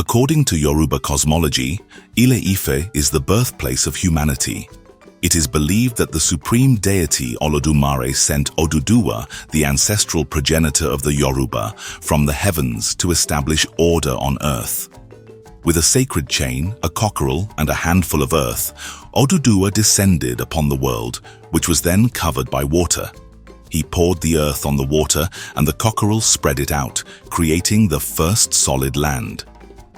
According to Yoruba cosmology, Ile Ife is the birthplace of humanity. It is believed that the supreme deity Olodumare sent Oduduwa, the ancestral progenitor of the Yoruba, from the heavens to establish order on earth. With a sacred chain, a cockerel, and a handful of earth, Oduduwa descended upon the world, which was then covered by water. He poured the earth on the water, and the cockerel spread it out, creating the first solid land.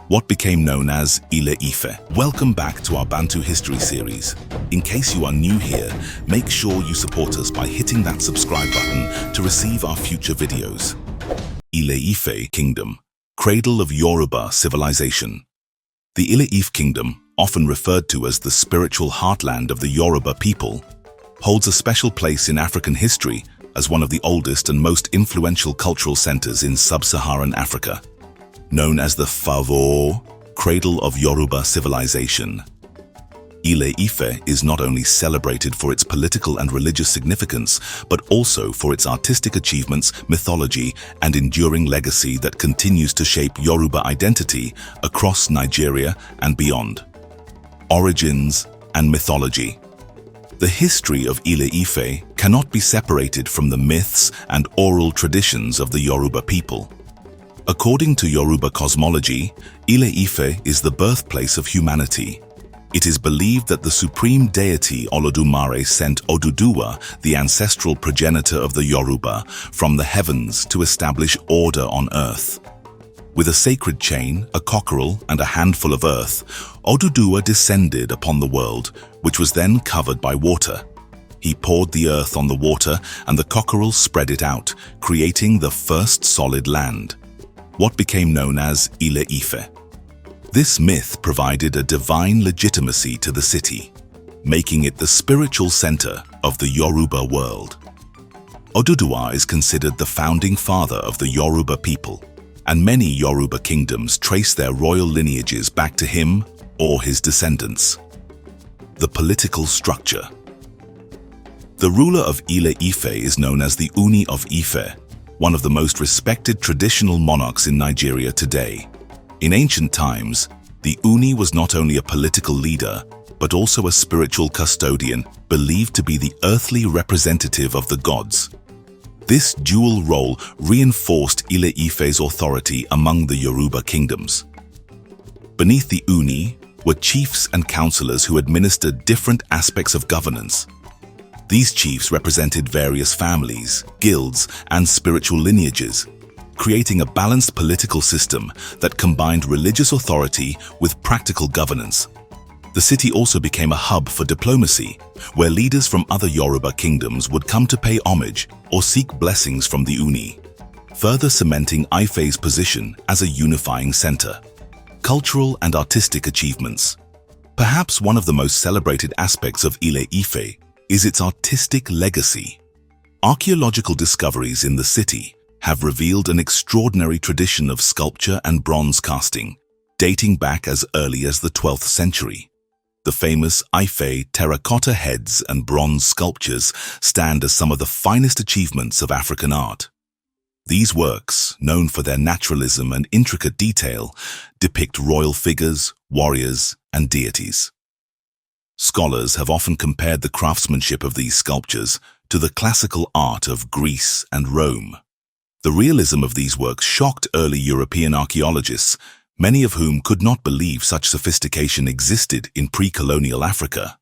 What became known as Ile Ife. Welcome back to our Bantu history series. In case you are new here, make sure you support us by hitting that subscribe button to receive our future videos. Ile Ife Kingdom, Cradle of Yoruba civilization. The Ile Ife Kingdom, often referred to as the spiritual heartland of the Yoruba people, holds a special place in African history as one of the oldest and most influential cultural centers in sub-Saharan Africa. Known as the Favo, Cradle of Yoruba civilization. Ile Ife is not only celebrated for its political and religious significance, but also for its artistic achievements, mythology, and enduring legacy that continues to shape Yoruba identity across Nigeria and beyond. Origins and mythology. The history of Ile Ife cannot be separated from the myths and oral traditions of the Yoruba people. According to Yoruba cosmology, Ile Ife is the birthplace of humanity. It is believed that the supreme deity Olodumare sent Oduduwa, the ancestral progenitor of the Yoruba, from the heavens to establish order on earth. With a sacred chain, a cockerel, and a handful of earth, Oduduwa descended upon the world, which was then covered by water. He poured the earth on the water, and the cockerel spread it out, creating the first solid land. What became known as Ile Ife. This myth provided a divine legitimacy to the city, making it the spiritual center of the Yoruba world. Oduduwa is considered the founding father of the Yoruba people, and many Yoruba kingdoms trace their royal lineages back to him or his descendants. The political structure. The ruler of Ile Ife is known as the Ooni of Ife, one of the most respected traditional monarchs in Nigeria today. In ancient times, the Ooni was not only a political leader, but also a spiritual custodian, believed to be the earthly representative of the gods. This dual role reinforced Ile Ife's authority among the Yoruba kingdoms. Beneath the Ooni were chiefs and councillors who administered different aspects of governance. These chiefs represented various families, guilds, and spiritual lineages, creating a balanced political system that combined religious authority with practical governance. The city also became a hub for diplomacy, where leaders from other Yoruba kingdoms would come to pay homage or seek blessings from the Ooni, further cementing Ife's position as a unifying center. Cultural and artistic achievements. Perhaps one of the most celebrated aspects of Ile Ife is its artistic legacy. Archaeological discoveries in the city have revealed an extraordinary tradition of sculpture and bronze casting, dating back as early as the 12th century. The famous Ife terracotta heads and bronze sculptures stand as some of the finest achievements of African art. These works, known for their naturalism and intricate detail, depict royal figures, warriors, and deities. Scholars have often compared the craftsmanship of these sculptures to the classical art of Greece and Rome. The realism of these works shocked early European archaeologists, many of whom could not believe such sophistication existed in pre-colonial Africa.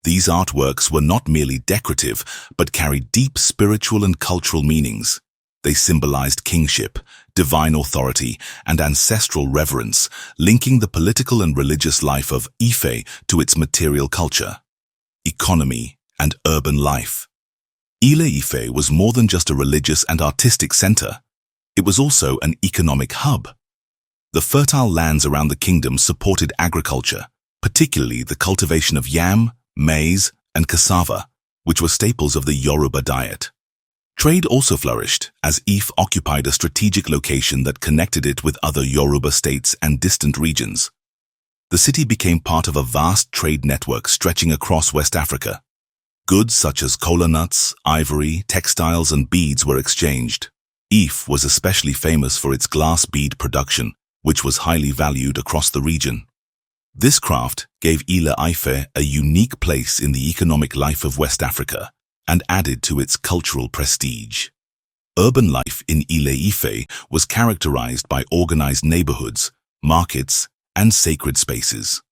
These artworks were not merely decorative, but carried deep spiritual and cultural meanings. They symbolized kingship, divine authority, and ancestral reverence, linking the political and religious life of Ife to its material culture, economy, and urban life. Ile Ife was more than just a religious and artistic center. It was also an economic hub. The fertile lands around the kingdom supported agriculture, particularly the cultivation of yam, maize, and cassava, which were staples of the Yoruba diet. Trade also flourished, as Ife occupied a strategic location that connected it with other Yoruba states and distant regions. The city became part of a vast trade network stretching across West Africa. Goods such as kola nuts, ivory, textiles, and beads were exchanged. Ife was especially famous for its glass bead production, which was highly valued across the region. This craft gave Ile Ife a unique place in the economic life of West Africa and added to its cultural prestige. Urban life in Ile Ife was characterized by organized neighborhoods, markets, and sacred spaces.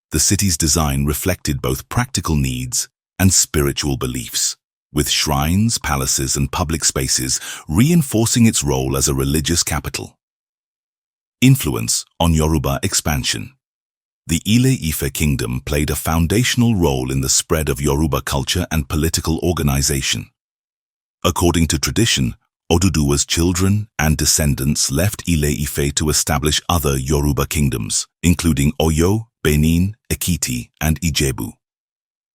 The city's design reflected both practical needs and spiritual beliefs, with shrines, palaces, and public spaces reinforcing its role as a religious capital. Influence on Yoruba expansion. The Ile Ife Kingdom played a foundational role in the spread of Yoruba culture and political organization. According to tradition, Oduduwa's children and descendants left Ile Ife to establish other Yoruba kingdoms, including Oyo, Benin, Ekiti, and Ijebu.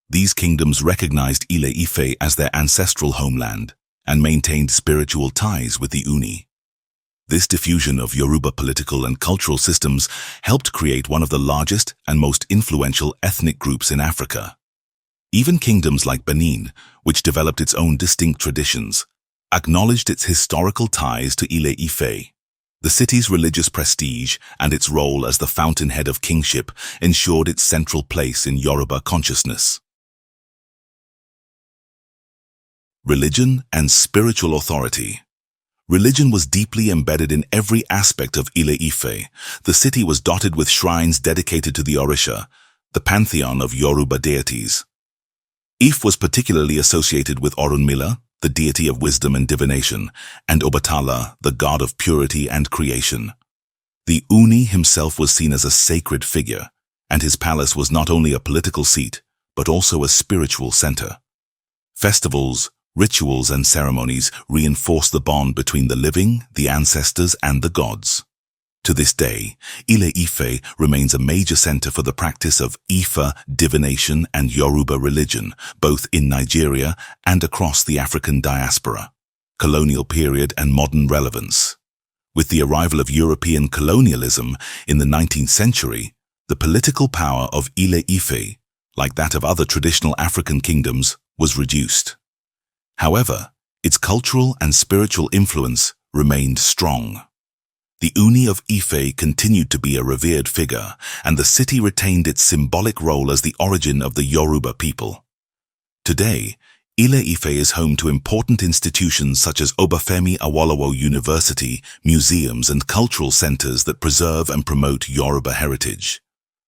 These kingdoms recognized Ile Ife as their ancestral homeland and maintained spiritual ties with the Ooni. This diffusion of Yoruba political and cultural systems helped create one of the largest and most influential ethnic groups in Africa. Even kingdoms like Benin, which developed its own distinct traditions, acknowledged its historical ties to Ile Ife. The city's religious prestige and its role as the fountainhead of kingship ensured its central place in Yoruba consciousness. Religion and spiritual authority. Religion was deeply embedded in every aspect of Ile Ife. The city was dotted with shrines dedicated to the Orisha, the pantheon of Yoruba deities. Ife was particularly associated with Orunmila, the deity of wisdom and divination, and Obatala, the god of purity and creation. The Ooni himself was seen as a sacred figure, and his palace was not only a political seat, but also a spiritual center. Festivals, rituals, and ceremonies reinforced the bond between the living, the ancestors, and the gods. To this day, Ile Ife remains a major center for the practice of Ifa, divination, and Yoruba religion, both in Nigeria and across the African diaspora. Colonial period and modern relevance. With the arrival of European colonialism in the 19th century, the political power of Ile Ife, like that of other traditional African kingdoms, was reduced. However, its cultural and spiritual influence remained strong. The Ooni of Ife continued to be a revered figure, and the city retained its symbolic role as the origin of the Yoruba people. Today, Ile Ife is home to important institutions such as Obafemi Awolowo University, museums, and cultural centers that preserve and promote Yoruba heritage.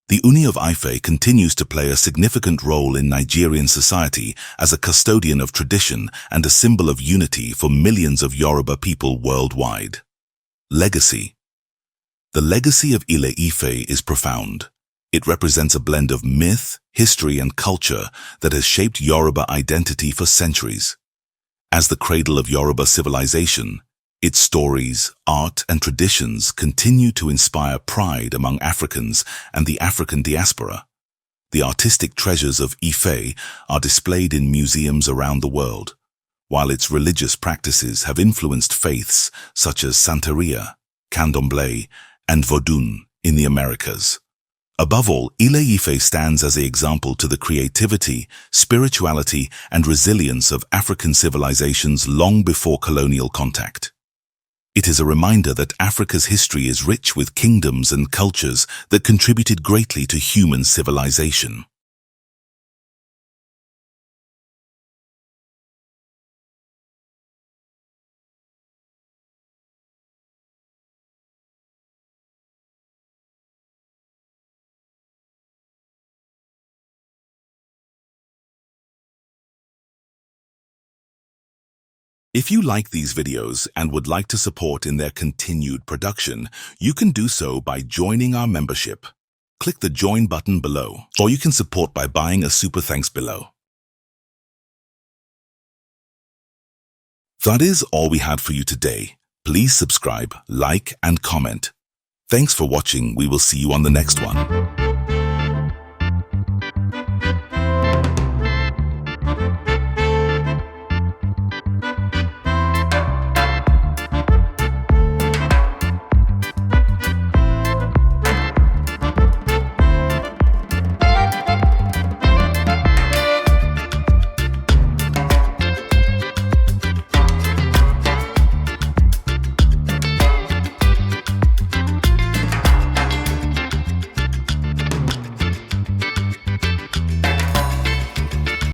The Ooni of Ife continues to play a significant role in Nigerian society as a custodian of tradition and a symbol of unity for millions of Yoruba people worldwide. Legacy. The legacy of Ile Ife is profound. It represents a blend of myth, history, and culture that has shaped Yoruba identity for centuries. As the cradle of Yoruba civilization, its stories, art, and traditions continue to inspire pride among Africans and the African diaspora. The artistic treasures of Ife are displayed in museums around the world, while its religious practices have influenced faiths such as Santeria, Candomblé, and Vodun in the Americas. Above all, Ile Ife stands as an example to the creativity, spirituality, and resilience of African civilizations long before colonial contact. It is a reminder that Africa's history is rich with kingdoms and cultures that contributed greatly to human civilization. If you like these videos and would like to support in their continued production, you can do so by joining our membership. Click the join button below, or you can support by buying a super thanks below. That is all we had for you today. Please subscribe, like, and comment. Thanks for watching. We will see you on the next one.